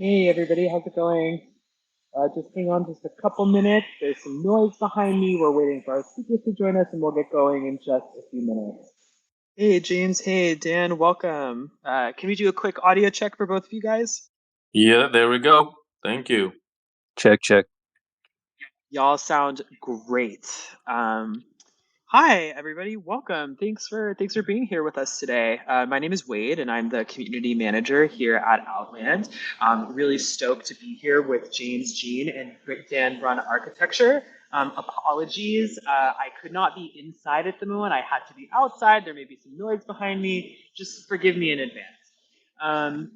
Hey everybody, how's it going? Just hang on just a couple minutes. There's some noise behind me. We're waiting for our speakers to join us and we'll get going in just a few minutes. Hey James, hey Dan, welcome. Can we do a quick audio check for both of you guys? Yeah, there we go. Thank you. Check, check. Y'all sound great. Hi everybody, welcome. Thanks for being here with us today. My name is Wade and I'm the community manager here at Outland. I'm really stoked to be here with James Jean and Dan Brunn Architecture. Apologies, I could not be inside at the moment. I had to be outside. There may be some noise behind me. Just forgive me in advance.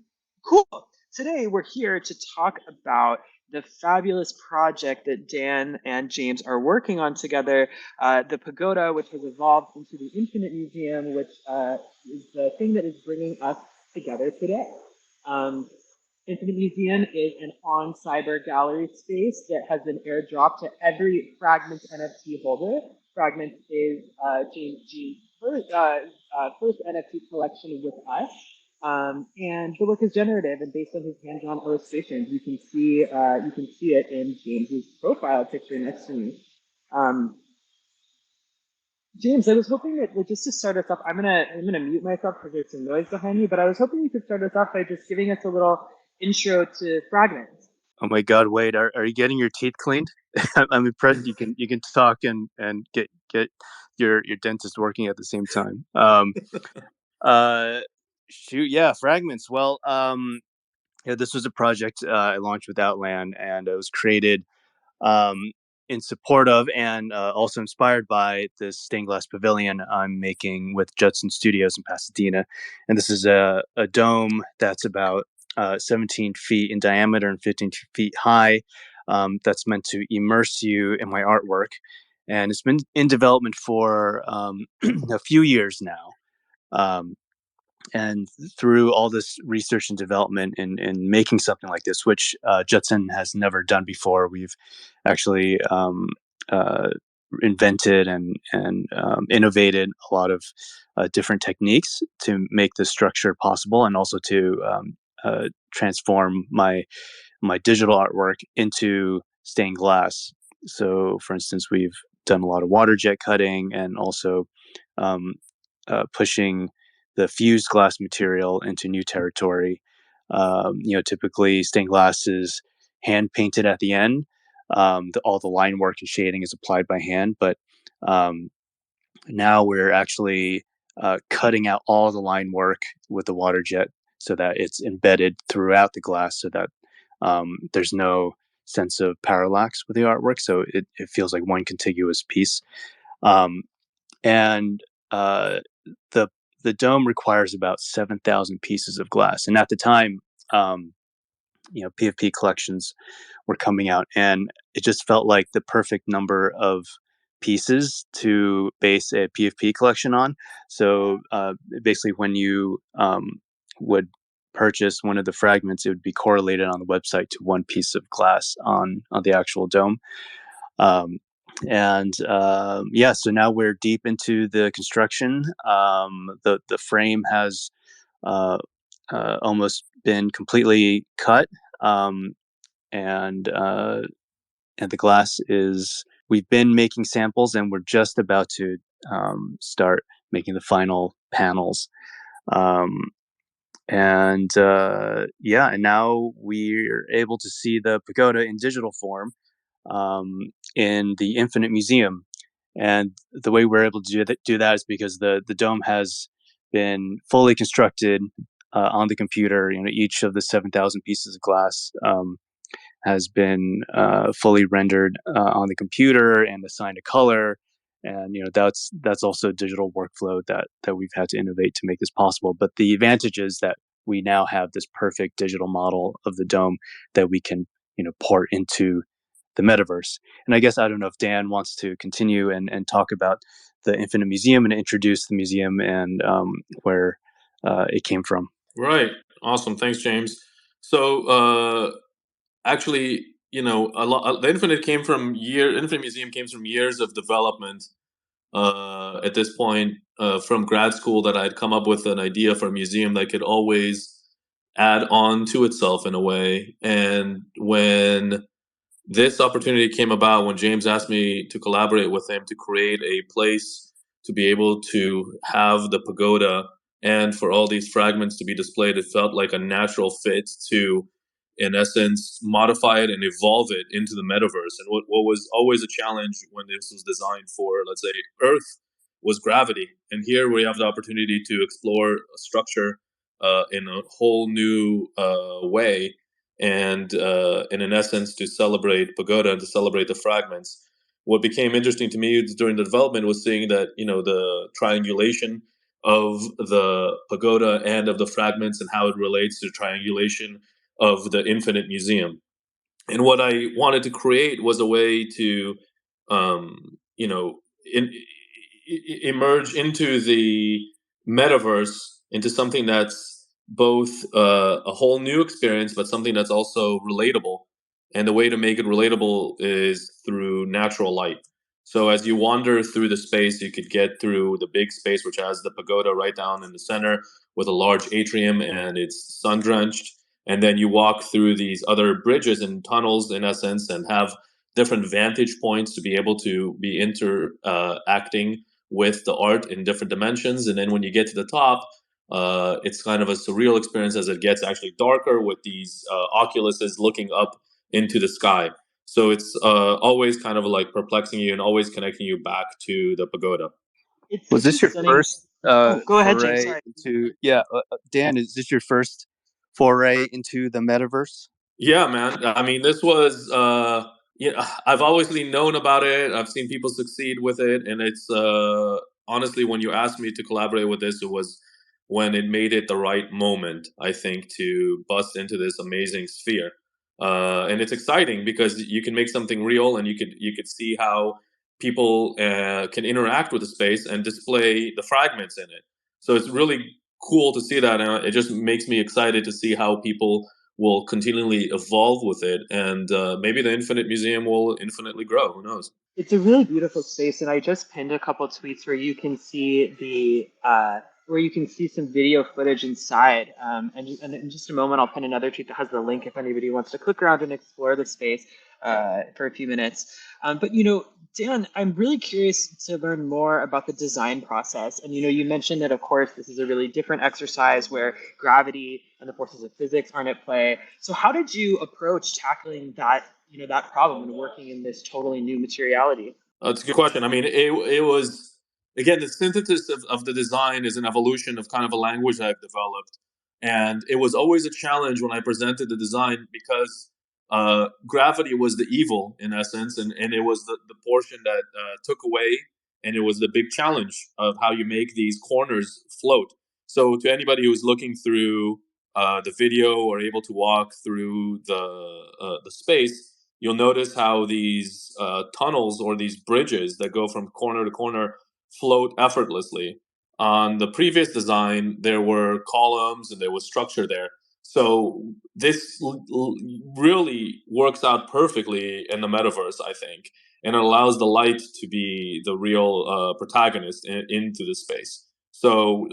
Cool. Today we're here to talk about the fabulous project that Dan and James are working on together, the pagoda, which has evolved into the Infinite Museum, which is the thing that is bringing us together today. Um, Infinite Museum is an OnCyber gallery space that has been airdropped to every Fragments NFT holder. Fragments is James G's first NFT collection with us. And the work is generative and based on his hands-on illustrations. You can see it in James's profile picture next to me. Um, James, I was hoping that just to start us off, I'm gonna mute myself because there's some noise behind me. But I was hoping you could start us off by just giving us a little intro to Fragments. Oh my God, Wade, are you getting your teeth cleaned? I'm impressed you can talk and get your dentist working at the same time. Uh, Shoot, yeah, fragments. Well, yeah, this was a project I launched with Outland, and it was created um, in support of and also inspired by this stained glass pavilion I'm making with Judson Studios in Pasadena. And this is a dome that's about 17 feet in diameter and 15 feet high. That's meant to immerse you in my artwork. And it's been in development for a few years now. Um, and through all this research and development in making something like this, which Judson has never done before, we've actually uh, invented and innovated a lot of different techniques to make this structure possible, and also to transform my digital artwork into stained glass. So, for instance, we've done a lot of water jet cutting and also um, pushing the fused glass material into new territory. Typically stained glass is hand painted at the end. All the line work and shading is applied by hand, but um, now we're actually cutting out all the line work with the water jet so that it's embedded throughout the glass, so that there's no sense of parallax with the artwork. So it feels like one contiguous piece. Um, and uh, the the dome requires about 7,000 pieces of glass. And at the time, um, PFP collections were coming out, and it just felt like the perfect number of pieces to base a PFP collection on. So basically, when you would purchase one of the fragments, it would be correlated on the website to one piece of glass on the actual dome. Um, and yeah, so now we're deep into the construction. The frame has uh, almost been completely cut, um, and uh, and the glass is. We've been making samples, and we're just about to start making the final panels. Um, yeah, and now we're able to see the pagoda in digital form in the Infinite Museum. And the way we're able to do that is because the dome has been fully constructed on the computer. Each of the 7,000 pieces of glass has been fully rendered on the computer and assigned a color. And that's also a digital workflow that we've had to innovate to make this possible. But the advantage is that we now have this perfect digital model of the dome that we can port into the metaverse. And I guess I don't know if Dan wants to continue and talk about the Infinite Museum and introduce the museum and where it came from. Right. Awesome. Thanks, James. So, actually, the Infinite Museum came from years of development. At this point, from grad school, that I'd come up with an idea for a museum that could always add on to itself in a way. And when this opportunity came about, when James asked me to collaborate with him to create a place to be able to have the pagoda and for all these fragments to be displayed, it felt like a natural fit to, in essence, modify it and evolve it into the metaverse. And what was always a challenge when this was designed for, let's say, Earth, was gravity. And here we have the opportunity to explore a structure in a whole new way, and in essence to celebrate pagoda and to celebrate the fragments. What became interesting to me during the development was seeing that, the triangulation of the pagoda and of the fragments and how it relates to the triangulation of the infinite museum. And what I wanted to create was a way to, you know, emerge into the metaverse, into something that's both a whole new experience, but something that's also relatable. And the way to make it relatable is through natural light. So as you wander through the space, you could get through the big space, which has the pagoda right down in the center with a large atrium, and it's sun drenched. And then you walk through these other bridges and tunnels, in essence, and have different vantage points to be able to be interacting with the art in different dimensions. And then when you get to the top, it's kind of a surreal experience as it gets actually darker with these oculuses looking up into the sky. So it's always kind of like perplexing you and always connecting you back to the pagoda. It's Was such a this your stunning. first Oh, go ahead, James. foray Sorry. into? Yeah, Dan, is this your first foray into the metaverse? Yeah, man. I mean, this was, I've obviously known about it. I've seen people succeed with it. And it's, honestly, when you asked me to collaborate with this, it was when it made it the right moment, I think, to bust into this amazing sphere. And it's exciting because you can make something real, and you could see how people can interact with the space and display the fragments in it. So it's really cool to see that. And it just makes me excited to see how people will continually evolve with it, and maybe the Infinite Museum will infinitely grow. Who knows? It's a really beautiful space, and I just pinned a couple tweets where you can see where you can see some video footage inside. And in just a moment, I'll pin another tweet that has the link if anybody wants to click around and explore the space for a few minutes. But Dan, I'm really curious to learn more about the design process. And you mentioned that, of course, this is a really different exercise where gravity and the forces of physics aren't at play. So how did you approach tackling that problem and working in this totally new materiality? It's a good question. I mean, it was, again, the synthesis of the design is an evolution of kind of a language I've developed, and it was always a challenge when I presented the design because gravity was the evil in essence, and it was the portion that took away, and it was the big challenge of how you make these corners float. So to anybody who's looking through the video or able to walk through the space, you'll notice how these tunnels or these bridges that go from corner to corner float effortlessly. On the previous design, there were columns and there was structure there. So this really works out perfectly in the metaverse, I think, and it allows the light to be the real protagonist into the space. So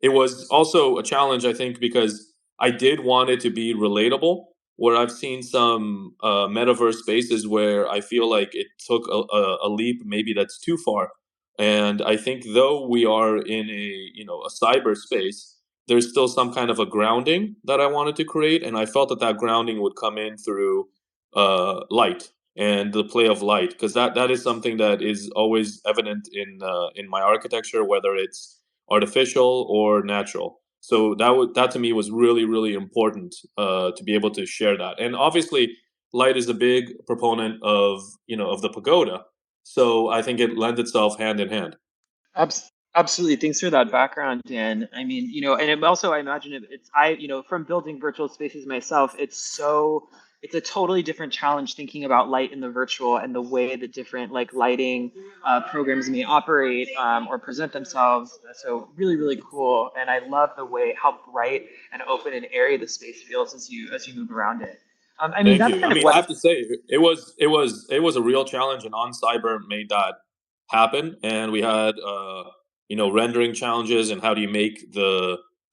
it was also a challenge, I think, because I did want it to be relatable, where I've seen some metaverse spaces where I feel like it took a leap, maybe that's too far. And I think though we are in a cyber space, there's still some kind of a grounding that I wanted to create, and I felt that grounding would come in through light and the play of light, because that is something that is always evident in my architecture, whether it's artificial or natural. So that to me was really really important to be able to share that. And obviously, light is a big proponent of the pagoda. So I think it lends itself hand in hand. Absolutely. Thanks for that background, Dan. I mean, and also I imagine from building virtual spaces myself, it's a totally different challenge thinking about light in the virtual and the way that different like lighting programs may operate or present themselves. So really, really cool. And I love the way how bright and open and airy the space feels as you move around it. I mean, Thank that's you. I kind of mean, I what have to say, it was a real challenge, and OnCyber made that happen. And we had rendering challenges, and how do you make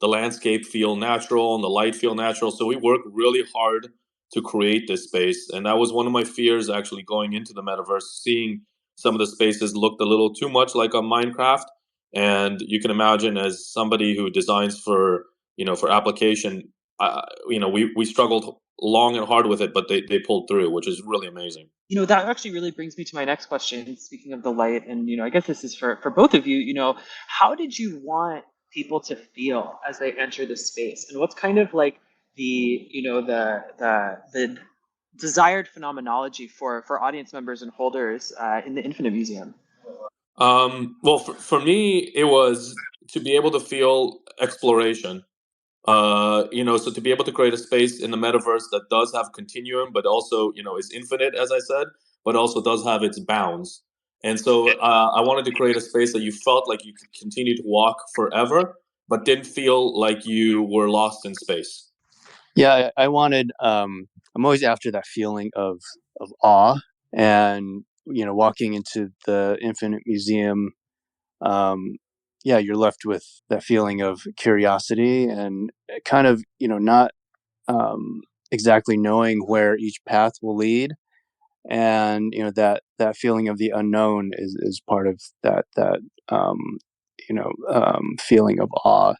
the landscape feel natural and the light feel natural. So we work really hard to create this space. And that was one of my fears actually going into the metaverse, seeing some of the spaces looked a little too much like a Minecraft. And you can imagine, as somebody who designs for, for application, we struggled long and hard with it, but they pulled through, which is really amazing. That actually really brings me to my next question. Speaking of the light, and I guess this is for both of you. How did you want people to feel as they enter this space, and what's kind of like the desired phenomenology for audience members and holders in the Infinite Museum? Well, for me, it was to be able to feel exploration. So to be able to create a space in the metaverse that does have continuum, but also, is infinite, as I said, but also does have its bounds. And so I wanted to create a space that you felt like you could continue to walk forever, but didn't feel like you were lost in space. Yeah, I wanted. I'm always after that feeling of awe, and walking into the Infinite Museum. Yeah, you're left with that feeling of curiosity and kind of not exactly knowing where each path will lead, and that feeling of the unknown is part of that feeling of awe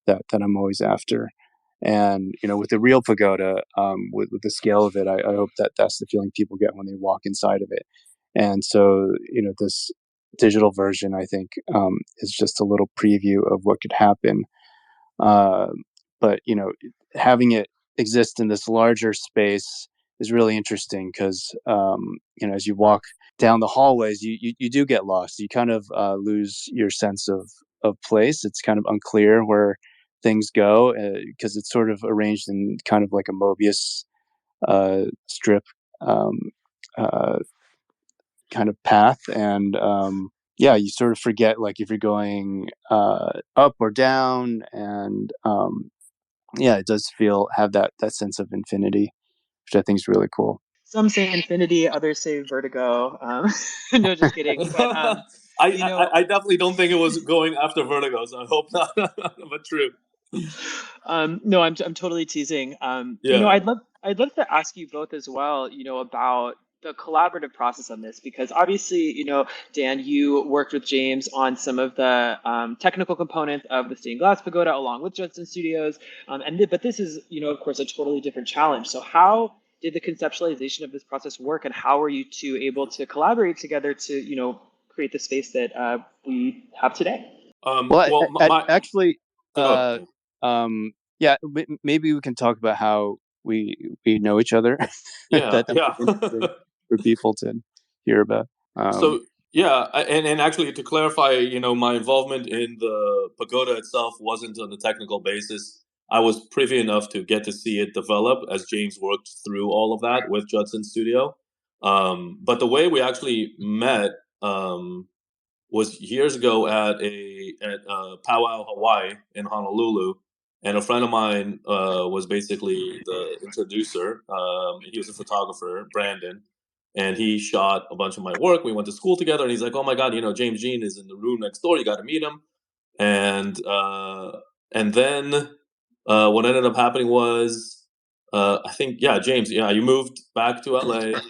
that I'm always after. And with the real pagoda, with the scale of it, I hope that that's the feeling people get when they walk inside of it. And so this digital version, I think, is just a little preview of what could happen. uh, but having it exist in this larger space is really interesting because as you walk down the hallways, you do get lost. You kind of lose your sense of place. It's kind of unclear where things go because it's sort of arranged in kind of like a Mobius strip um, uh, kind of path. And yeah, you sort of forget like if you're going up or down. And yeah, it does have that sense of infinity, which I think is really cool. Some say infinity, others say vertigo. No, just kidding. But I definitely don't think it was going after Vertigo, so I hope not. But true. No, I'm totally teasing. Yeah. I'd love to ask you both as well. About the collaborative process on this, because obviously, Dan, you worked with James on some of the technical components of the stained glass pagoda, along with Judson Studios. But this is, of course, a totally different challenge. So how did the conceptualization of this process work, and how were you two able to collaborate together to, create the space that we have today? Well, Well, actually, oh, yeah, maybe we can talk about how we know each other. yeah, That yeah. would be interesting for people to hear about. So yeah, and actually to clarify, my involvement in the pagoda itself wasn't on the technical basis. I was privy enough to get to see it develop as James worked through all of that with Judson Studio. But the way we actually met was years ago at Powwow Hawaii in Honolulu, and a friend of mine was basically the introducer. He was a photographer, Brandon, and he shot a bunch of my work. We went to school together, and he's like, "Oh my God, James Jean is in the room next door. You got to meet him." And then what ended up happening was, I think, yeah, James, yeah, you moved back to LA.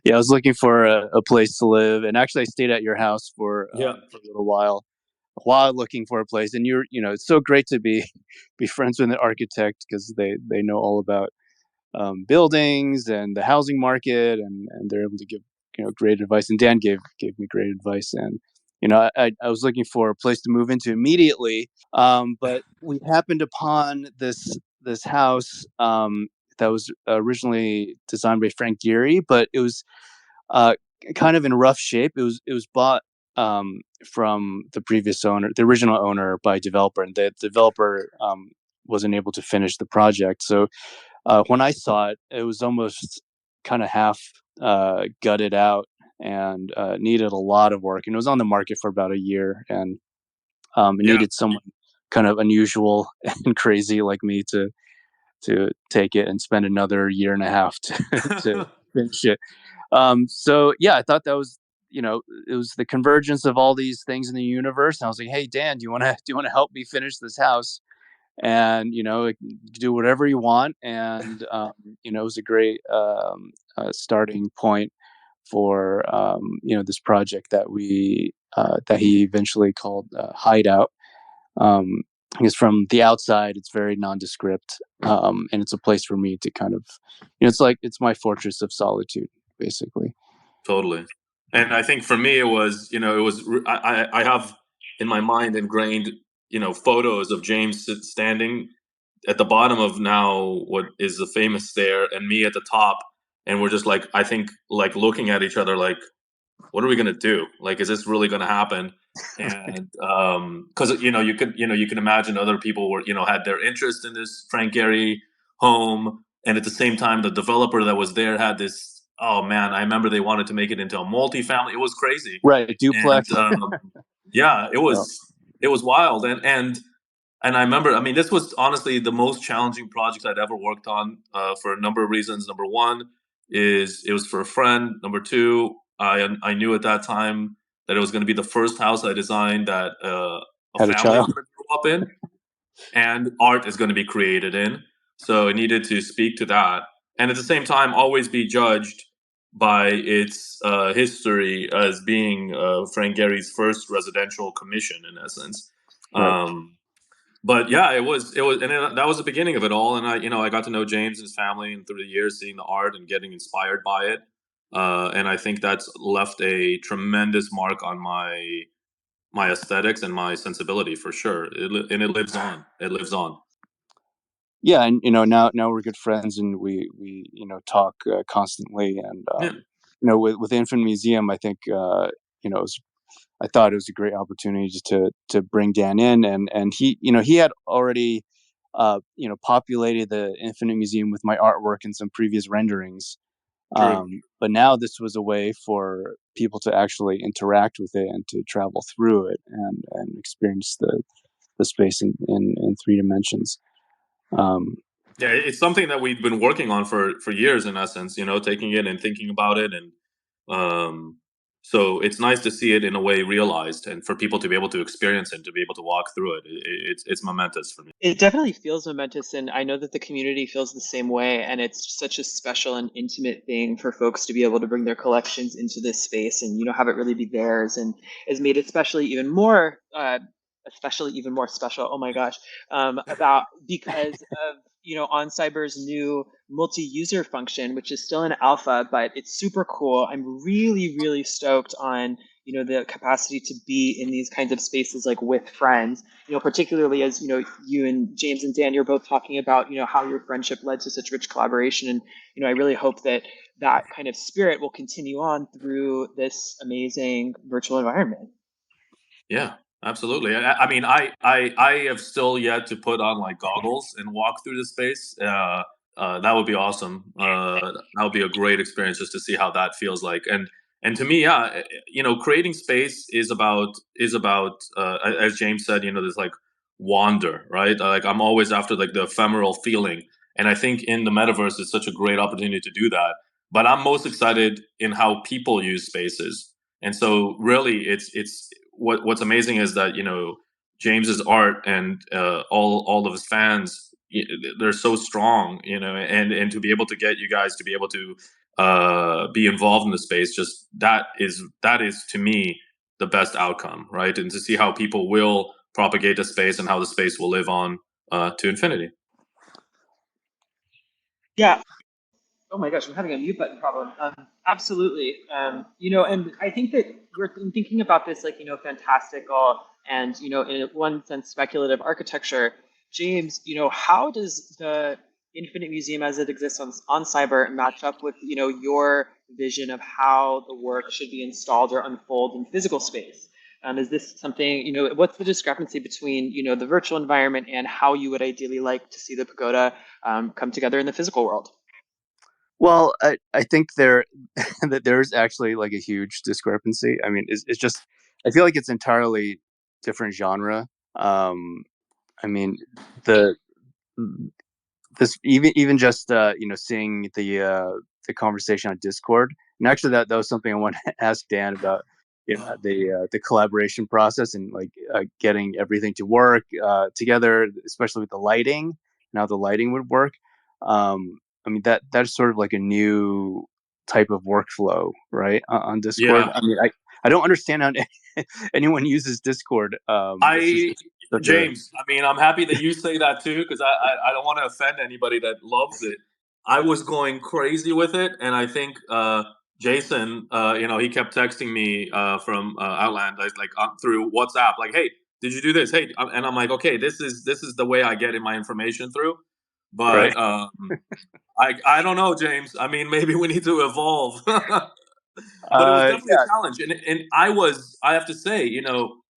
Yeah, I was looking for a place to live, and actually, I stayed at your house Yeah. for a little while looking for a place. And it's so great to be be friends with an architect because they know all about buildings and the housing market, and they're able to give great advice. And Dan gave me great advice. And I was looking for a place to move into immediately, but we happened upon this house that was originally designed by Frank Gehry, but it was uh, kind of in rough shape. It was bought from the previous owner, the original owner, by a developer, and the developer wasn't able to finish the project. So when I saw it, it was almost kind of half gutted out and needed a lot of work. And it was on the market for about a year, and it needed someone kind of unusual and crazy like me to take it and spend another year and a half to finish it. So yeah, I thought that was it was the convergence of all these things in the universe. And I was like, hey Dan, do you want to help me finish this house? and do whatever you want. And it was a great starting point for this project that he eventually called Hideout. Because from the outside, it's very nondescript, and it's a place for me to kind of, it's my fortress of solitude, basically. Totally. And I think for me, it was, I have in my mind ingrained, photos of James standing at the bottom of now what is the famous stair, and me at the top. And we're just like, I think, like looking at each other like, what are we going to do? Like, is this really going to happen? And because you can imagine other people were had their interest in this Frank Gehry home, and at the same time the developer that was there had this. Oh man, I remember they wanted to make it into a multifamily. It was crazy, right? A and duplex. yeah, it Yeah. was wild, and I remember. I mean, this was honestly the most challenging project I'd ever worked on for a number of reasons. Number one is it was for a friend. Number two, I knew at that time that it was going to be the first house I designed that a Had a family is child. going to grow up in, and art is going to be created in. So it needed to speak to that, and at the same time, always be judged by its history as being Frank Gehry's first residential commission, in essence. Right. But yeah, that was the beginning of it all. And I got to know James and his family, and through the years, seeing the art and getting inspired by it. And I think that's left a tremendous mark on my aesthetics and my sensibility for sure. And it lives on. It lives on. Yeah, and now we're good friends, and we talk constantly. And Yeah. With the Infant Museum, I think I thought it was a great opportunity just to bring Dan in, and he had already populated the Infinite Museum with my artwork and some previous renderings. True. But now this was a way for people to actually interact with it and to travel through it and experience the space in three dimensions. Yeah, it's something that we've been working on for years, in essence. Taking it and thinking about it, and so it's nice to see it in a way realized, and for people to be able to experience it, to be able to walk through it. It's momentous for me. It definitely feels momentous, and I know that the community feels the same way. And it's such a special and intimate thing for folks to be able to bring their collections into this space and have it really be theirs, and has made it especially even more special. Oh my gosh, about because of OnCyber's new multi-user function, which is still in alpha, but it's super cool. I'm really, really stoked on the capacity to be in these kinds of spaces like with friends, particularly as you and James and Dan, you're both talking about how your friendship led to such rich collaboration. And I really hope that that kind of spirit will continue on through this amazing virtual environment. Yeah, absolutely. I mean, I have still yet to put on like goggles and walk through the space. That would be awesome. That would be a great experience just to see how that feels like. And to me, yeah, creating space is about as James said, there's like wander, right? Like I'm always after like the ephemeral feeling, and I think in the metaverse is such a great opportunity to do that. But I'm most excited in how people use spaces, and so really, it's what's amazing is that James's art and all of his fans, they're so strong, and to be able to get you guys to be able to be involved in the space, just that is to me the best outcome, right? And to see how people will propagate the space and how the space will live on to infinity. Yeah. Oh my gosh, I'm having a mute button problem. Absolutely. And I think that we're thinking about this like, fantastical and, in one sense, speculative architecture. James, how does the Infinite Museum as it exists on Cyber match up with, your vision of how the work should be installed or unfold in physical space? Is this something, what's the discrepancy between, the virtual environment and how you would ideally like to see the pagoda come together in the physical world? Well, I think that there's actually like a huge discrepancy. I mean, it's just I feel like it's entirely different genre. I mean, the this even just seeing the conversation on Discord, and actually that was something I wanted to ask Dan about. the collaboration process and like getting everything to work together, especially with the lighting and how the lighting would work. I mean that's sort of like a new type of workflow, right? On Discord. Yeah. I mean, I don't understand how anyone uses Discord. It seems I like such a James, I mean, I'm happy that you say that too, because I don't want to offend anybody that loves it. I was going crazy with it, and I think Jason, he kept texting me from Outland, like through WhatsApp, like, "Hey, did you do this? Hey," and I'm like, "Okay, this is the way I get in my information through." right. But I don't know, James. I mean, maybe we need to evolve. But it was definitely Yeah. a challenge, and I have to say,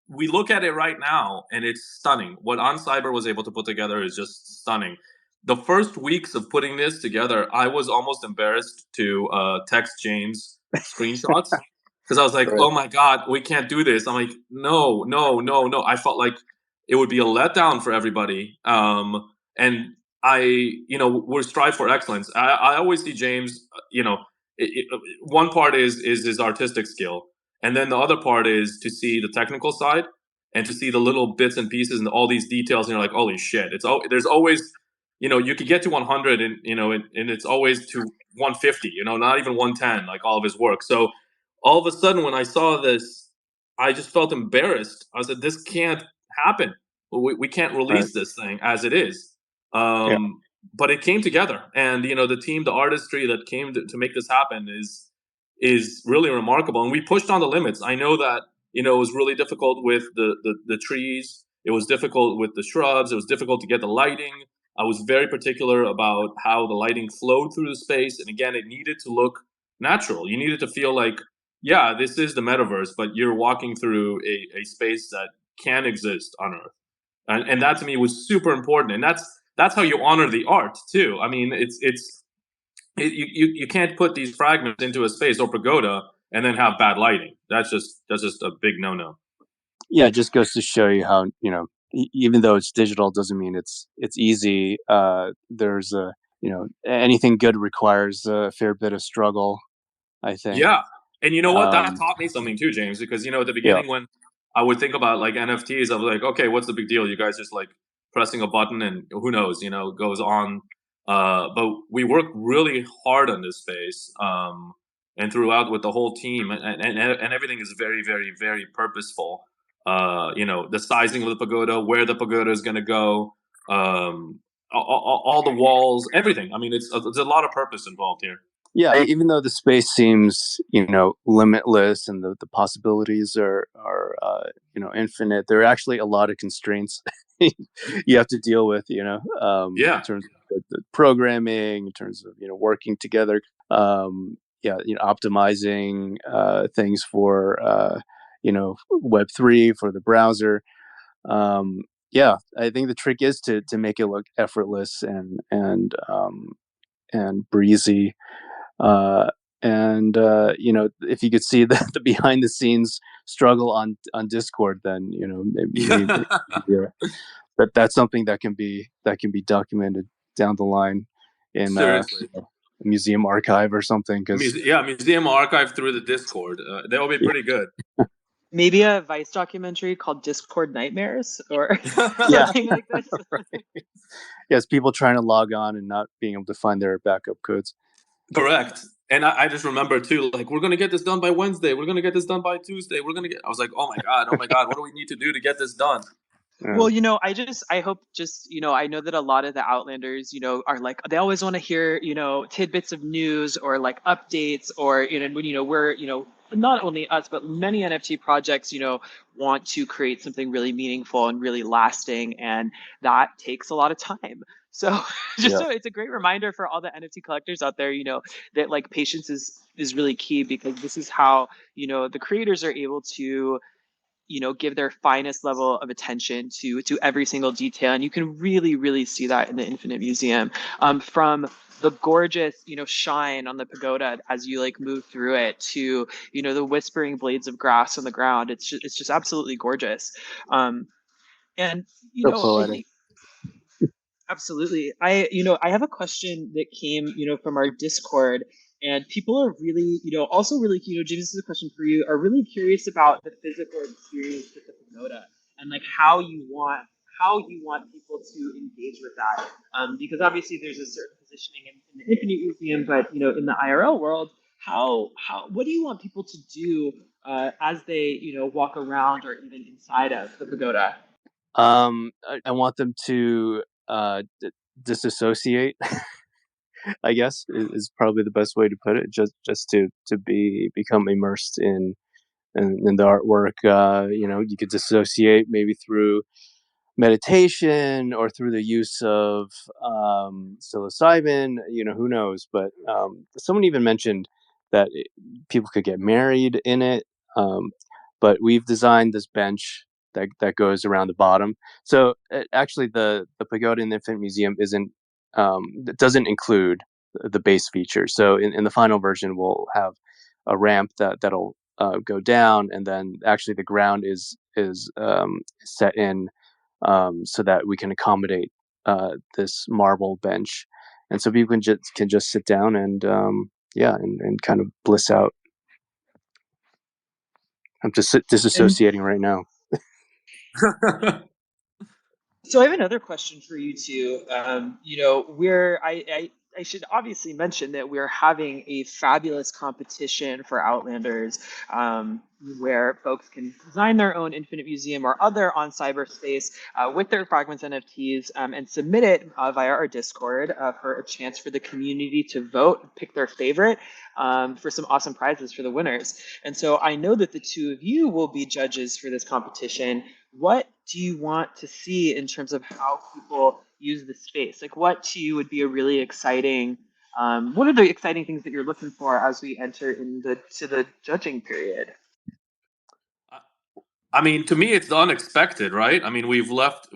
we look at it right now, and it's stunning. What OnCyber was able to put together is just stunning. The first weeks of putting this together, I was almost embarrassed to text James screenshots because I was like, Right. "Oh my god, we can't do this." I'm like, "No, no, no, no." I felt like it would be a letdown for everybody. And we're strive for excellence. I always see James, one part is his artistic skill, and then the other part is to see the technical side and to see the little bits and pieces and all these details. And you're like, holy shit! There's always, you could get to 100, and and it's always to 150. Not even 110. Like all of his work. So all of a sudden, when I saw this, I just felt embarrassed. I said, this can't happen. We can't Right. release this thing as it is. Yeah. But it came together, and the team, the artistry that came to make this happen is really remarkable. And we pushed on the limits. I know that it was really difficult with the trees. It was difficult with the shrubs. It was difficult to get the lighting. I was very particular about how the lighting flowed through the space, and again, it needed to look natural. You needed to feel like, yeah, this is the metaverse, but you're walking through a space that can exist on Earth, and that to me was super important. And that's how you honor the art too. I mean, you can't put these fragments into a space or pagoda and then have bad lighting. That's just a big no. Yeah, it just goes to show you how even though it's digital doesn't mean it's easy. There's a anything good requires a fair bit of struggle, I think. Yeah, and you know what? That um taught me something too, James. Because at the yeah. beginning when I would think about like NFTs, I was like, okay, what's the big deal? You guys just like pressing a button and who knows, goes on. But we worked really hard on this space, and throughout with the whole team, and everything is very, very, very purposeful. The sizing of the pagoda, where the pagoda is going to go, all the walls, everything. I mean, it's a lot of purpose involved here. Yeah, even though the space seems limitless and the possibilities are infinite, there are actually a lot of constraints you have to deal with, in Yeah. terms of the programming, in terms of working together, yeah, optimizing things for Web3 for the browser. Yeah, I think the trick is to make it look effortless and breezy. uh, and if you could see the behind the scenes struggle on Discord, then maybe that's something that can be documented down the line in Seriously. a museum archive or something. Because Museum archive through the Discord. That will be yeah, pretty good. Maybe a Vice documentary called Discord Nightmares or yeah, something like this. right. Yes, people trying to log on and not being able to find their backup codes. Correct. And I just remember too, like, we're gonna get this done by Wednesday. We're gonna get this done by Tuesday. I was like, oh my god, what do we need to do to get this done? Well, I hope just, I know that a lot of the Outlanders, are like, they always want to hear, tidbits of news or like updates or, when, we're, not only us, but many NFT projects, want to create something really meaningful and really lasting. And that takes a lot of time. So just Yeah, so it's a great reminder for all the NFT collectors out there, that like patience is really key because this is how, the creators are able to give their finest level of attention to every single detail, and you can really see that in the Infinite Museum, from the gorgeous shine on the pagoda as you like move through it to the whispering blades of grass on the ground. It's just absolutely gorgeous. And so I poetic. think absolutely. I have a question that came, from our Discord, And people are really, also really, James, this is a question for you, are really curious about the physical experience with the pagoda and like how you want people to engage with that. Because obviously there's a certain positioning in the Infinite Museum, but in the IRL world, what do you want people to do as they walk around or even inside of the pagoda? I want them to disassociate. I guess is probably the best way to put it. Just to become immersed in the artwork. You could dissociate maybe through meditation or through the use of psilocybin. Who knows? But someone even mentioned that people could get married in it. Um, but we've designed this bench that goes around the bottom. So actually, the pagoda in the Infinite Museum it doesn't include the base feature. So in the final version, we'll have a ramp that'll go down, and then actually the ground is set in so that we can accommodate this marble bench, and so people can just sit down and and kind of bliss out. I'm just And disassociating right now. so I have another question for you too. I should obviously mention that we're having a fabulous competition for Outlanders, where folks can design their own Infinite Museum or other OnCyber space with their Fragments NFTs and submit it via our Discord for a chance for the community to vote, pick their favorite for some awesome prizes for the winners. And so I know that the two of you will be judges for this competition. What do you want to see in terms of how people use the space? Like, what to you would be a really exciting? What are the exciting things that you're looking for as we enter into the judging period? I mean, to me, it's the unexpected, right? I mean, we've left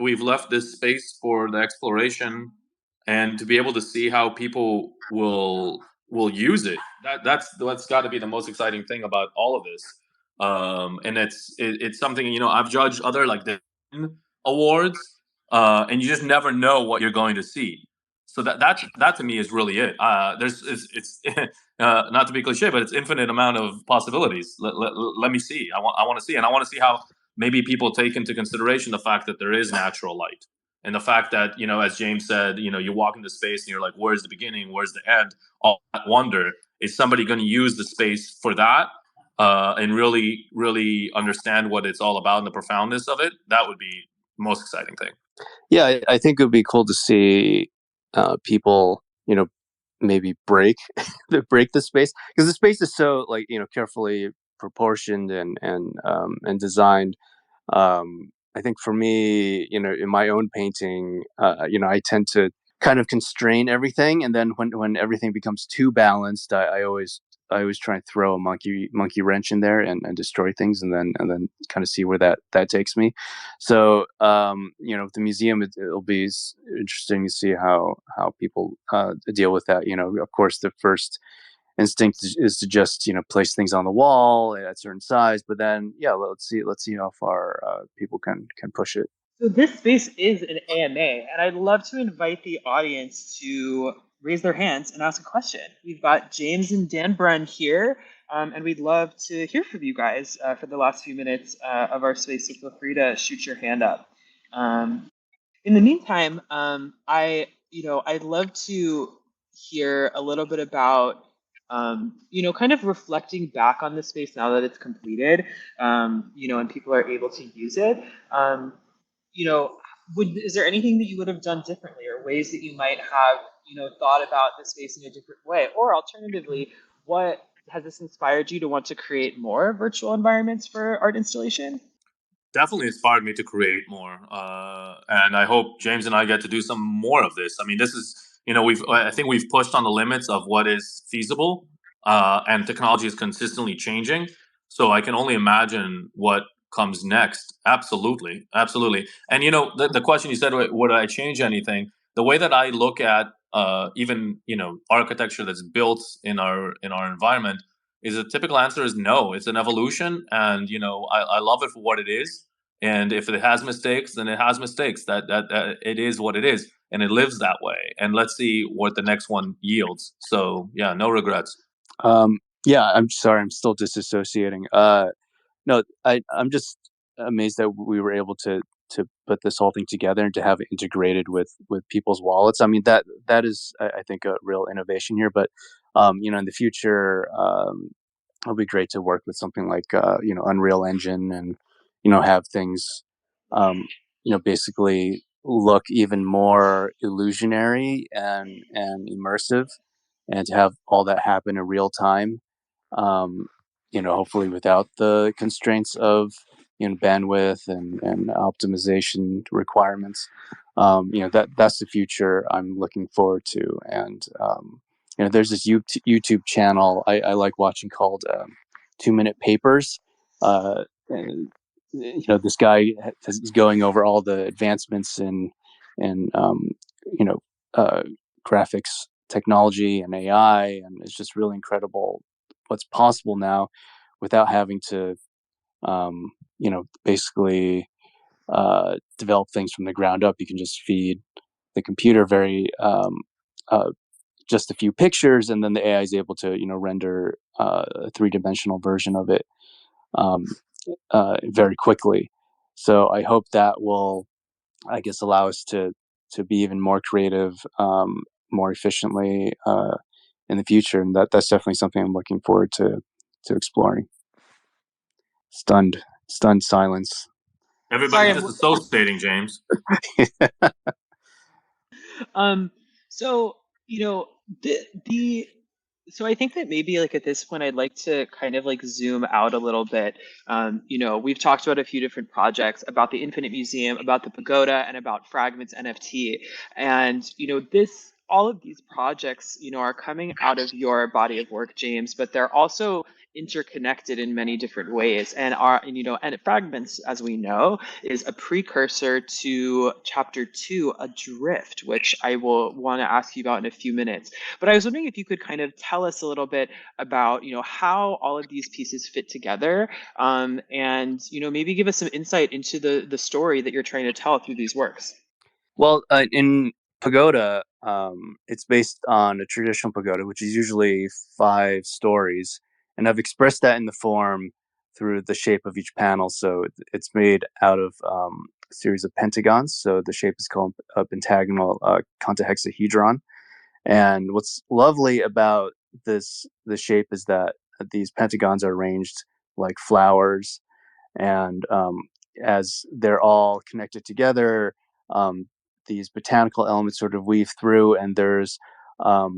this space for the exploration, and to be able to see how people will use it. That's got to be the most exciting thing about all of this. And it's something I've judged other like the awards, and you just never know what you're going to see. So that to me is really it. It's not to be cliche, but it's infinite amount of possibilities. Let me see. I want to see, and I want to see how maybe people take into consideration the fact that there is natural light, and the fact that as James said, you walk into space and you're like, where's the beginning? Where's the end? All that wonder. Is somebody going to use the space for that? And really, really understand what it's all about and the profoundness of it? That would be the most exciting thing. Yeah, I think it would be cool to see people, maybe break the space, because the space is so carefully proportioned and designed. I think for me, in my own painting, I tend to kind of constrain everything, and then when everything becomes too balanced, I always try and throw a monkey wrench in there and destroy things, and then kind of see where that takes me. So the museum, it'll be interesting to see how people deal with that. Of course, the first instinct is to just place things on the wall at certain size, but then let's see how far people can push it. So this space is an AMA, and I'd love to invite the audience to raise their hands and ask a question. We've got James and Dan Brunn here, and we'd love to hear from you guys for the last few minutes of our space. So feel free to shoot your hand up. In the meantime, I'd love to hear a little bit about, kind of reflecting back on the space now that it's completed, and people are able to use it. You know, is there anything that you would have done differently, or ways that you might have, thought about the space in a different way, or alternatively, what has this inspired you to want to create more virtual environments for art installation? Definitely inspired me to create more. And I hope James and I get to do some more of this. I mean, this is, I think we've pushed on the limits of what is feasible, and technology is consistently changing. So I can only imagine what comes next. Absolutely. Absolutely. And, the question you said, would I change anything? The way that I look at even, architecture that's built in our environment is a typical answer is no. It's an evolution, and I love it for what it is. And if it has mistakes, then it has mistakes. That it is what it is, and it lives that way. And let's see what the next one yields. So yeah, no regrets. Yeah, I'm sorry, I'm still disassociating. No, I'm just amazed that we were able to put this whole thing together and to have it integrated with people's wallets. I mean, that is, I think, a real innovation here. But in the future, it'll be great to work with something like Unreal Engine, and have things basically look even more illusionary and immersive, and to have all that happen in real time. Um, hopefully without the constraints of bandwidth and optimization requirements. That's the future I'm looking forward to. And there's this YouTube channel I like watching called 2 Minute Papers. And, this guy is going over all the advancements in you know uh, graphics technology and AI, and it's just really incredible what's possible now without having to basically develop things from the ground up. You can just feed the computer very uh, just a few pictures, and then the AI is able to render a three-dimensional version of it um, very quickly. So I hope that will, I guess, allow us to be even more creative, more efficiently in the future, and that's definitely something I'm looking forward to exploring. Stunned silence. Sorry, Everybody's I'm. disassociating, James. Um, so you know the so I think that maybe like at this point I'd like to kind of like zoom out a little bit. We've talked about a few different projects about the Infinite Museum, about the Pagoda, and about Fragments NFT. And this all of these projects, are coming out of your body of work, James, but they're also interconnected in many different ways and Fragments, as we know, is a precursor to chapter 2, Adrift, which I will want to ask you about in a few minutes. But I was wondering if you could kind of tell us a little bit about how all of these pieces fit together, and maybe give us some insight into the story that you're trying to tell through these works. Well, in Pagoda, it's based on a traditional pagoda, which is usually 5 stories, and I've expressed that in the form through the shape of each panel. So it's made out of a series of pentagons. So the shape is called a pentagonal contahexahedron. And what's lovely about the shape is that these pentagons are arranged like flowers, and as they're all connected together, um, these botanical elements sort of weave through, and there's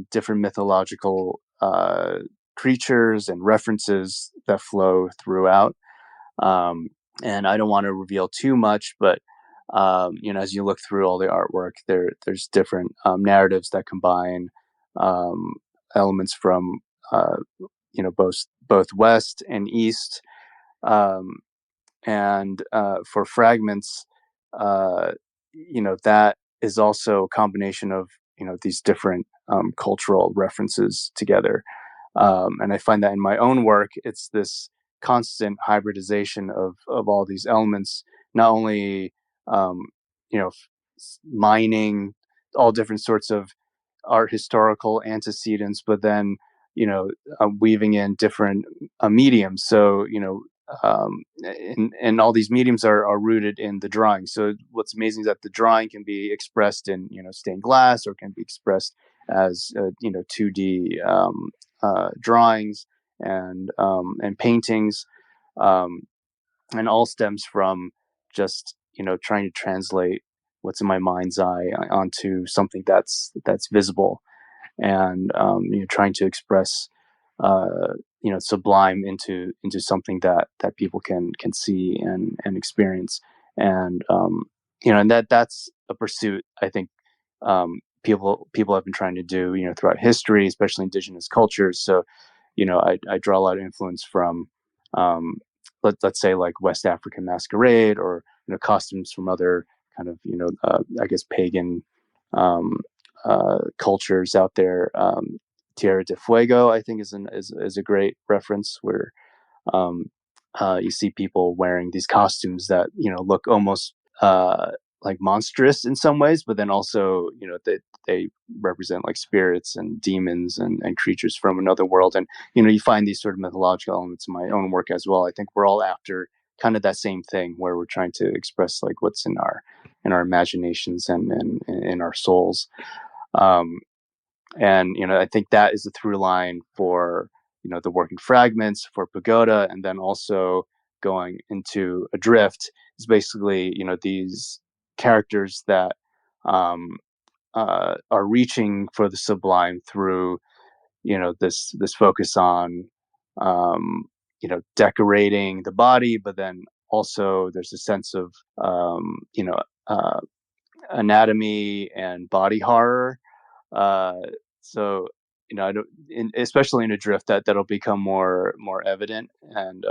different mythological creatures and references that flow throughout. Um, and I don't want to reveal too much, but as you look through all the artwork, there's different narratives that combine um, elements from both West and East. Um, and for Fragments, uh, that is also a combination of these different cultural references together. And I find that in my own work, it's this constant hybridization of all these elements, not only um, mining all different sorts of art historical antecedents, but then weaving in different mediums. So and all these mediums are rooted in the drawing. So what's amazing is that the drawing can be expressed in stained glass, or can be expressed as 2D drawings and paintings, um, and all stems from just trying to translate what's in my mind's eye onto something that's visible, and trying to express sublime into something that people can see and experience. And and that's a pursuit, I think, people have been trying to do throughout history, especially indigenous cultures. So I draw a lot of influence from um, let's say like West African masquerade, or costumes from other kind of I guess pagan um, cultures out there. Tierra de Fuego, I think, is a great reference, where um, you see people wearing these costumes that look almost like monstrous in some ways, but then also, they represent like spirits and demons and creatures from another world. And, you find these sort of mythological elements in my own work as well. I think we're all after kind of that same thing where we're trying to express like what's in our imaginations and in our souls. And, I think that is the through line for, the work in Fragments, for Pagoda, and then also going into Adrift is basically, these characters that are reaching for the sublime through, this focus on, decorating the body, but then also there's a sense of, uh, anatomy and body horror. uh, so, I don't, especially in Adrift, that'll become more evident, and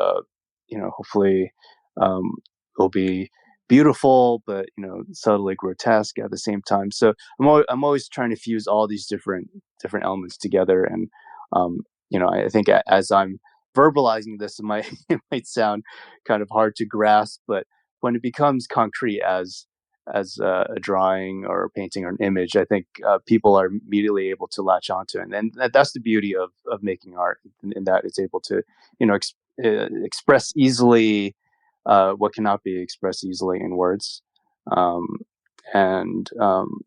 hopefully, um, it'll be beautiful, but subtly grotesque at the same time. So I'm always trying to fuse all these different elements together, and I think as I'm verbalizing this, it might it might sound kind of hard to grasp, but when it becomes concrete as a drawing or a painting or an image, I think people are immediately able to latch onto it. And that's the beauty of making art, in that it's able to, express easily what cannot be expressed easily in words. Um, and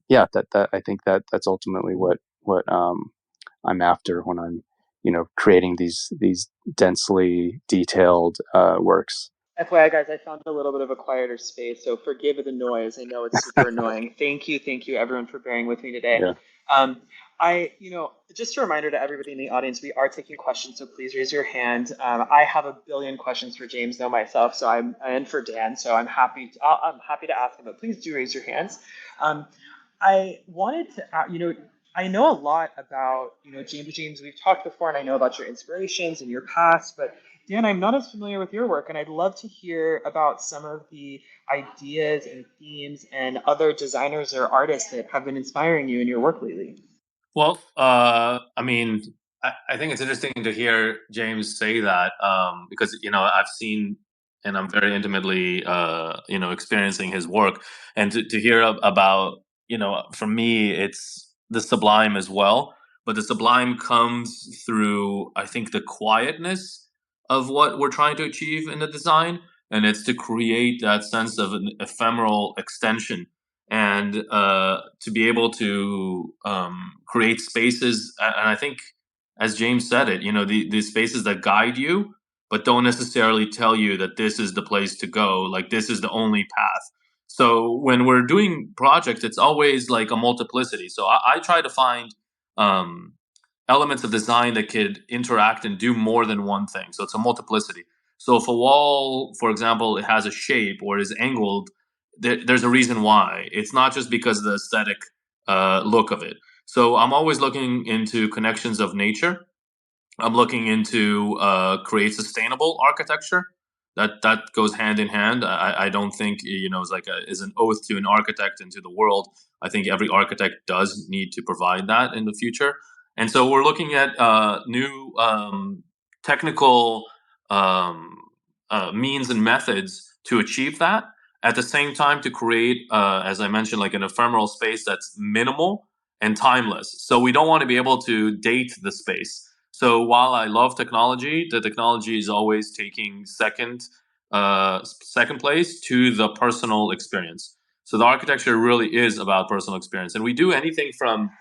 yeah, that I think that's ultimately what I'm after when I'm, creating these densely detailed works. FYI, guys, I found a little bit of a quieter space, so forgive the noise. I know it's super annoying. Thank you, everyone, for bearing with me today. Yeah. Just a reminder to everybody in the audience, we are taking questions, so please raise your hand. I have a billion questions for James, though, myself, so and for Dan, so I'm happy to ask them, but please do raise your hands. I wanted to, I know a lot about, James, we've talked before, and I know about your inspirations and your past, but Dan, I'm not as familiar with your work, and I'd love to hear about some of the ideas and themes and other designers or artists that have been inspiring you in your work lately. Well, I mean, I think it's interesting to hear James say that, because I've seen and I'm very intimately experiencing his work, and to hear about, for me it's the sublime as well, but the sublime comes through, I think, the quietness of what we're trying to achieve in the design, and it's to create that sense of an ephemeral extension, and to be able to create spaces. And I think, as James said it, these spaces that guide you, but don't necessarily tell you that this is the place to go, like this is the only path. So when we're doing projects, it's always like a multiplicity. So I try to find um, elements of design that could interact and do more than one thing. So it's a multiplicity. So if a wall, for example, it has a shape or is angled, there's a reason why. It's not just because of the aesthetic look of it. So I'm always looking into connections of nature. I'm looking into create sustainable architecture. That goes hand in hand. I don't think is like is an oath to an architect and to the world. I think every architect does need to provide that in the future. And so we're looking at new technical um, means and methods to achieve that. At the same time, to create, as I mentioned, like an ephemeral space that's minimal and timeless. So we don't want to be able to date the space. So while I love technology, the technology is always taking second place to the personal experience. So the architecture really is about personal experience, and we do anything from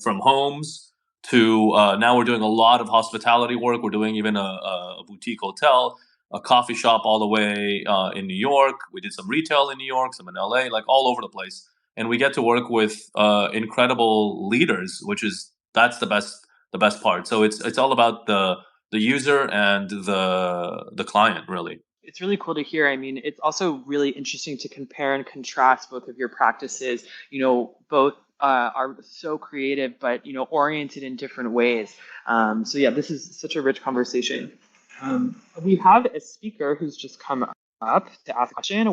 from homes to now we're doing a lot of hospitality work. We're doing even a boutique hotel, a coffee shop all the way in New York. We did some retail in New York, some in LA, like all over the place. And we get to work with incredible leaders, which is that's the best part. So it's all about the user and the client, really. It's really cool to hear. I mean, it's also really interesting to compare and contrast both of your practices. Both are so creative, but oriented in different ways. So yeah, this is such a rich conversation. We have a speaker who's just come up to ask a question.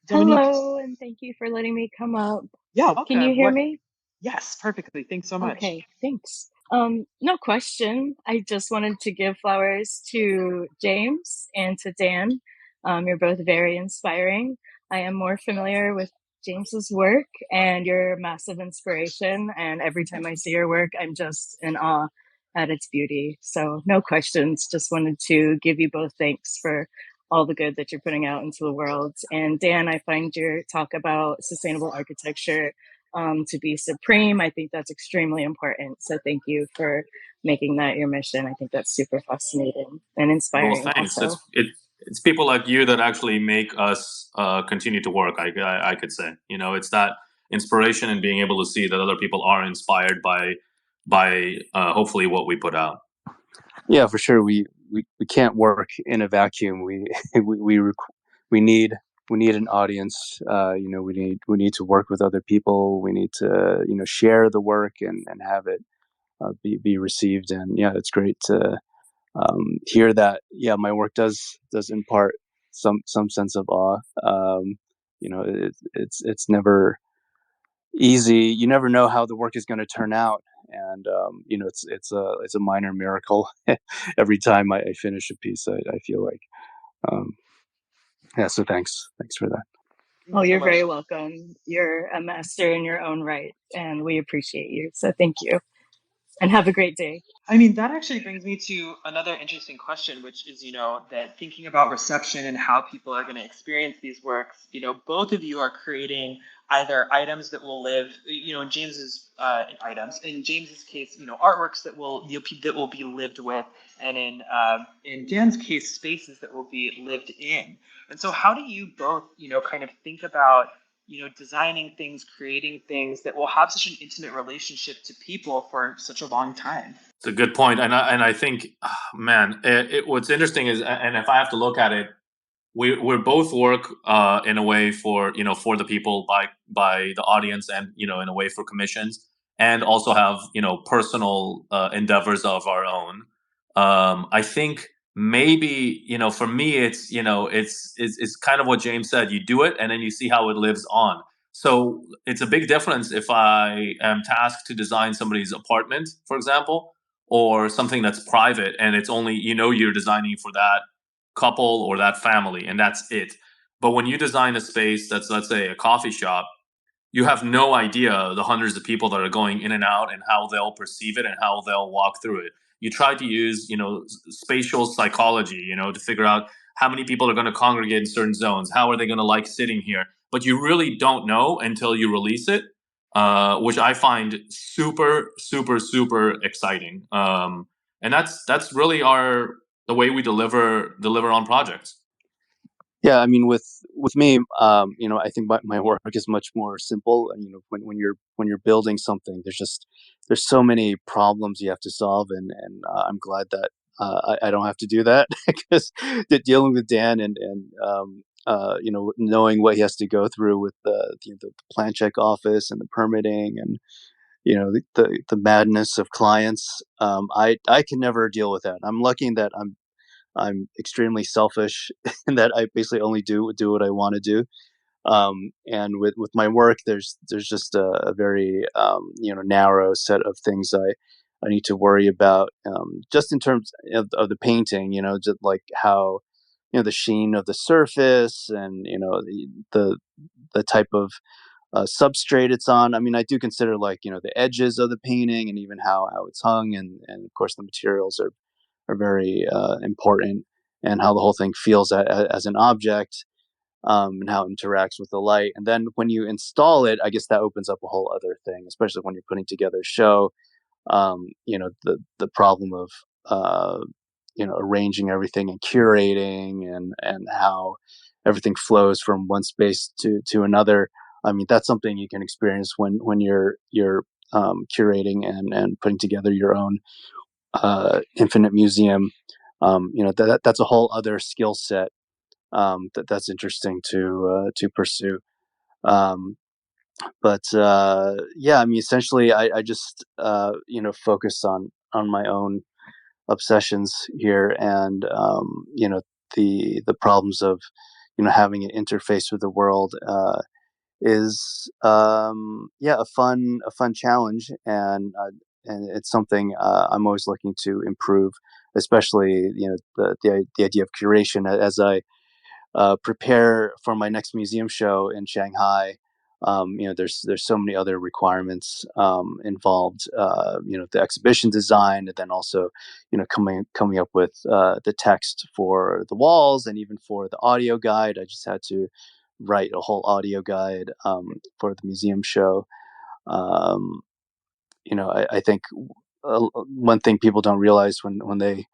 Hello, and thank you for letting me come up. Yeah, welcome. Can you hear me? Yes, perfectly. Thanks so much. Okay, thanks. No question. I just wanted to give flowers to James and to Dan. You're both very inspiring. I am more familiar with James's work, and you're a massive inspiration. And every time I see your work, I'm just in awe at its beauty. So no questions. Just wanted to give you both thanks for all the good that you're putting out into the world. And Dan, I find your talk about sustainable architecture to be supreme. I think that's extremely important. So thank you for making that your mission. I think that's super fascinating and Well, inspiring thanks. also. It's people like you that actually make us continue to work. I could say, it's that inspiration and being able to see that other people are inspired by hopefully what we put out. Yeah, for sure. We can't work in a vacuum. We need an audience. We need to work with other people. We need to share the work and have it be received. And yeah, it's great to hear that. Yeah, my work does impart some sense of awe. It's never easy. You never know how the work is going to turn out, and it's a minor miracle every time I finish a piece. I feel like, yeah. So thanks for that. Oh, you're very welcome. You're a master in your own right, and we appreciate you. So thank you, and have a great day. I mean, that actually brings me to another interesting question, which is, that thinking about reception and how people are going to experience these works, both of you are creating either items that will live, in James's items, in James's case, artworks that will be lived with, and in Dan's case, spaces that will be lived in. And so, how do you both, kind of think about designing things, creating things that will have such an intimate relationship to people for such a long time? It's a good point, and I think, man, what's interesting is, and if I have to look at it, we both work in a way for the people by the audience, and in a way for commissions, and also have personal endeavors of our own. I think maybe for me it's kind of what James said. You do it and then you see how it lives on. So it's a big difference if I am tasked to design somebody's apartment, for example, or something that's private and it's only you're designing for that couple or that family and that's it. But when you design a space that's, let's say, a coffee shop, you have no idea the hundreds of people that are going in and out and how they'll perceive it and how they'll walk through it. You try to use spatial psychology to figure out how many people are going to congregate in certain zones, how are they going to like sitting here, but you really don't know until you release it, which I find super super super exciting. And that's really the way we deliver on projects. Yeah, I mean, with me, I think my work is much more simple. And when you're building something, there's so many problems you have to solve, and I'm glad that I don't have to do that because dealing with Dan and knowing what he has to go through with the plan check office and the permitting and the madness of clients, I can never deal with that. I'm lucky in that I'm extremely selfish in that I basically only do what I want to do. And with my work, there's just a very narrow set of things I need to worry about. Just in terms of the painting, just like how the sheen of the surface and the type of substrate it's on. I mean, I do consider like the edges of the painting and even how it's hung, and of course the materials are very important, and how the whole thing feels as an object, and how it interacts with the light. And then when you install it, I guess that opens up a whole other thing, especially when you're putting together a show. The problem of arranging everything and curating and how everything flows from one space to another. I mean, that's something you can experience when you're curating and putting together your own infinite museum. That's a whole other skill set that's interesting to pursue. Um, but yeah, I mean, essentially, I just focus on my own obsessions here, and the problems of having an interface with the world is yeah, a fun challenge, and it's something I'm always looking to improve, especially the idea of curation as I prepare for my next museum show in Shanghai. there's so many other requirements involved. The exhibition design, and then also, coming up with the text for the walls, and even for the audio guide. I just had to write a whole audio guide for the museum show. I think one thing people don't realize when they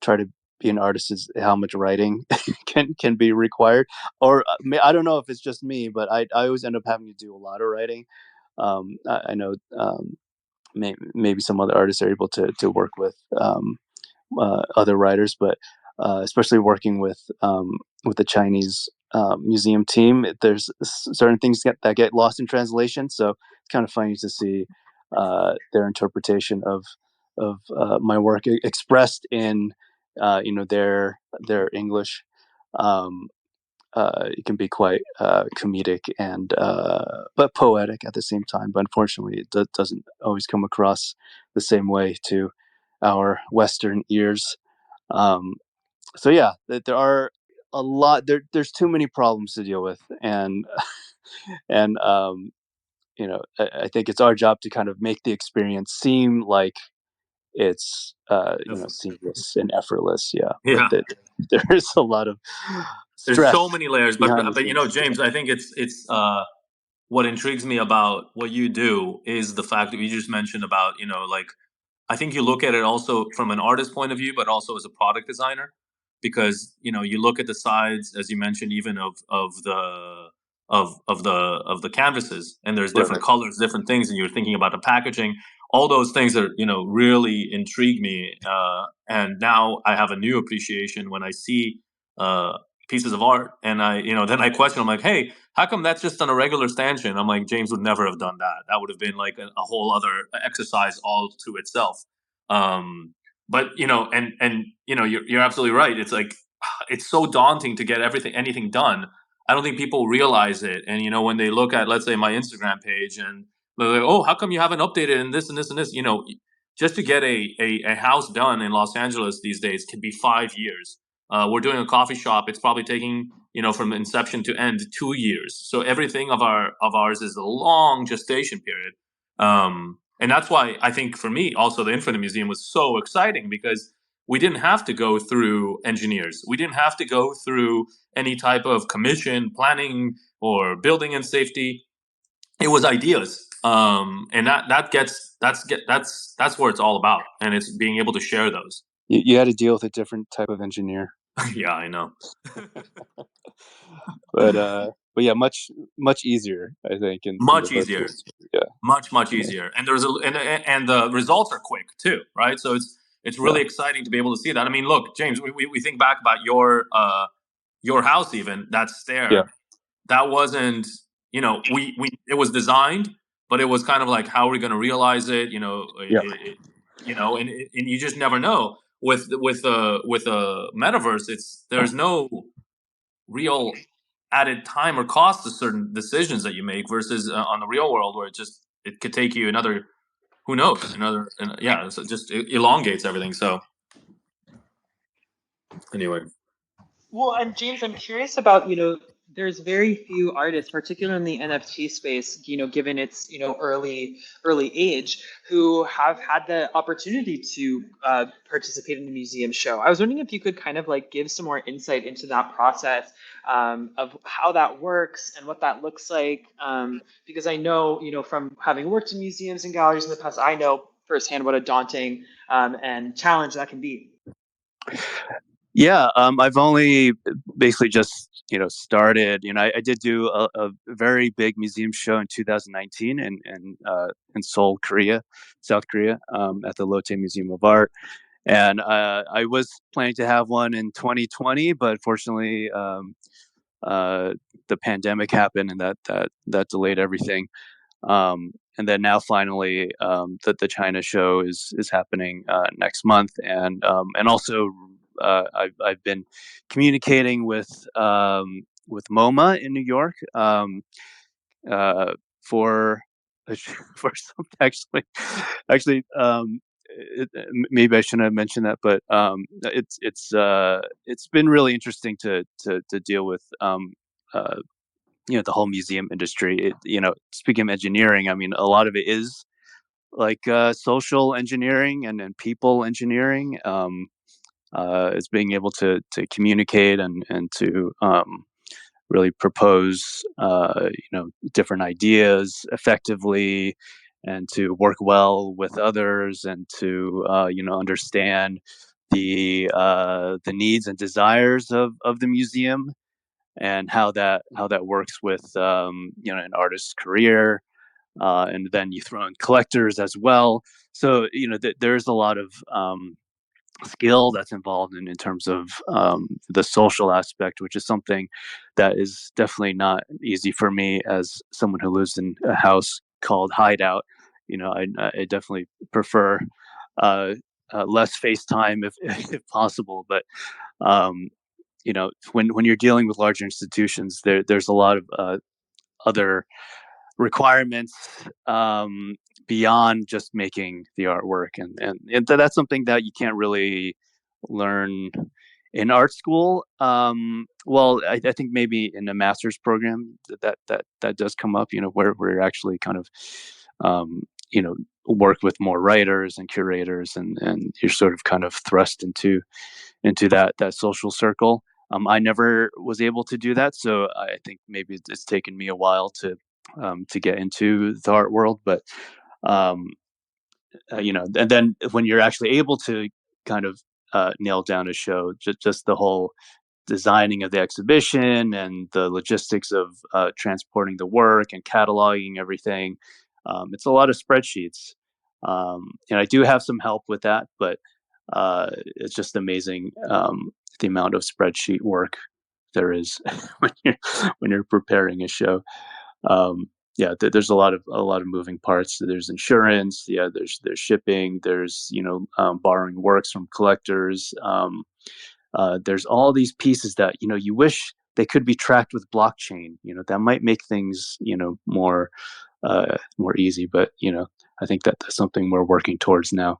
try to be an artist is how much writing can be required. Or I don't know if it's just me, but I always end up having to do a lot of writing. I know maybe some other artists are able to work with other writers, but especially working with the Chinese museum team, there's certain things that get lost in translation. So it's kind of funny to see their interpretation of my work expressed in their English. It can be quite comedic and but poetic at the same time. But unfortunately, it doesn't always come across the same way to our Western ears. Um, so yeah, there are a lot. There's too many problems to deal with, and and I think it's our job to kind of make the experience seem like it's seamless and effortless. Yeah, but Yeah. there is a lot of There's stress so many layers, behind the but scenes. James, I think it's what intrigues me about what you do is the fact that you just mentioned about, like, I think you look at it also from an artist point of view, but also as a product designer, because you look at the sides, as you mentioned, even of the canvases, and there's different Right. colors, different things, and you're thinking about the packaging. All those things that really intrigue me, and now I have a new appreciation when I see uh, pieces of art, and then I question. I'm like, hey, how come that's just on a regular stanchion? I'm like, James would never have done that. That would have been like a whole other exercise all to itself. But you're absolutely right. It's like it's so daunting to get anything done. I don't think people realize it. And when they look at, let's say, my Instagram page, and they're like, oh, how come you haven't updated in this and this and this? Just to get a house done in Los Angeles these days can be 5 years. We're doing a coffee shop. It's probably taking from inception to end 2 years. So everything of ours is a long gestation period. And that's why I think for me also the Infinite Museum was so exciting, because we didn't have to go through engineers. We didn't have to go through any type of commission, planning, or building and safety. It was ideas. And that's where it's all about, and it's being able to share those. You had to deal with a different type of engineer. Yeah, I know. but yeah, much easier, I think, in the Much virtual easier. space. Yeah. Much Yeah. easier, and and the results are quick too, right? So it's Yeah. really exciting to be able to see that. I mean, look, James, we think back about your house, even that's Yeah. there. That wasn't, we it was designed, but it was kind of like, how are we going to realize it? Yeah. And you just never know with a metaverse. There's no real added time or cost to certain decisions that you make versus on the real world, where it could take you another, who knows, yeah, so it just elongates everything. So anyway. Well, and James, I'm curious about, there's very few artists, particularly in the NFT space, given its, early age, who have had the opportunity to participate in the museum show. I was wondering if you could kind of like give some more insight into that process, of how that works and what that looks like. Because I know, from having worked in museums and galleries in the past, I know firsthand what a daunting and challenge that can be. Yeah, I've only basically just started. I did do a very big museum show in 2019 in Seoul, Korea, South Korea, at the Lotte Museum of Art, and I was planning to have one in 2020, but fortunately, uh, the pandemic happened, and that delayed everything. And then now finally, the China show is happening next month, and also I've been communicating with MoMA in New York, for for some actually. Maybe I shouldn't have mentioned that, but it's been really interesting to deal with uh, the whole museum industry. Speaking of engineering, I mean, a lot of it is like social engineering and people engineering. It's being able to communicate and to really propose different ideas effectively, and to work well with others, and to understand the needs and desires of the museum, and how that works with an artist's career, and then you throw in collectors as well. So there's a lot of skill that's involved in terms of the social aspect, which is something that is definitely not easy for me as someone who lives in a house called Hideout. I definitely prefer uh, less FaceTime if if possible, but um, when you're dealing with larger institutions, there's a lot of other requirements beyond just making the artwork, and that's something that you can't really learn in art school. Well, I think maybe in a master's program that does come up, where you're actually kind of um, work with more writers and curators, and you're sort of kind of thrust into that social circle. I never was able to do that, so I think maybe it's taken me a while to get into the art world. But um, and then when you're actually able to kind of nail down a show, just the whole designing of the exhibition and the logistics of transporting the work and cataloging everything. It's a lot of spreadsheets, and I do have some help with that, but it's just amazing the amount of spreadsheet work there is when you're preparing a show. Yeah, there's a lot of moving parts. So there's insurance. Yeah, there's shipping. There's borrowing works from collectors. There's all these pieces that you wish they could be tracked with blockchain. That might make things more easy. But I think that's something we're working towards now.